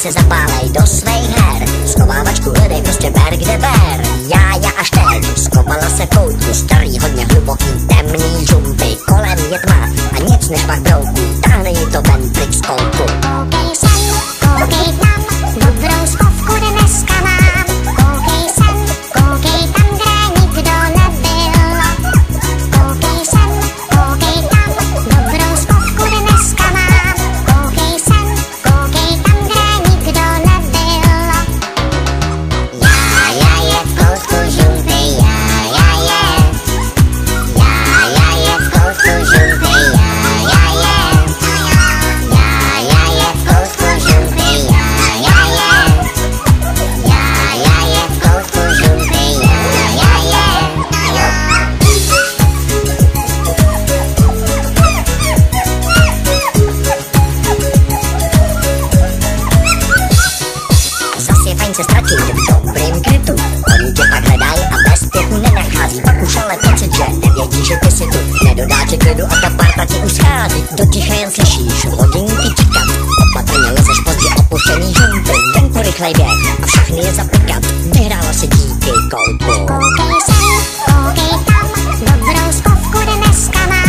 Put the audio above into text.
se zapálej do svých her. Schovávačku hledej, prostě ber kde ber. Já až teď, skovala se koutku, starý hodně hluboký, temný žumpy. Kolem je tma a nic než pak brouku, táhne jí to ven pryč z kolku. Koukej sem, koukej tam, dobrou spavku dneska mám. Koukej sem, koukej tam, kde nikdo nebyl. Koukej sem, koukej tam, dobrou spavku dneska mám. Koukej sem, koukej tam, kde nikdo nebyl. Já je v koutku žumpy, já je. Já je v koutku žumpy, já je. Já je v koutku žumpy, já je. Já je v koutku žumpy, já je. Zas je fajn se ztratit v dobrým krytu. Oni tě pak hledají a bez pěchu nenachází. Pak už ale pocit, že nevědí, že ty si tu. Nedodá ti klidu a ta parta ti už schází. Do ticha jen slyšíš hodinky tikat. Opatrně lezeš pozdě opuštěný žumpy. Venku rychlej běh a všechny je zapikat. Vyhrála si díky koutku. Koukej sem, koukej tam, dobrou spavku dneska mám.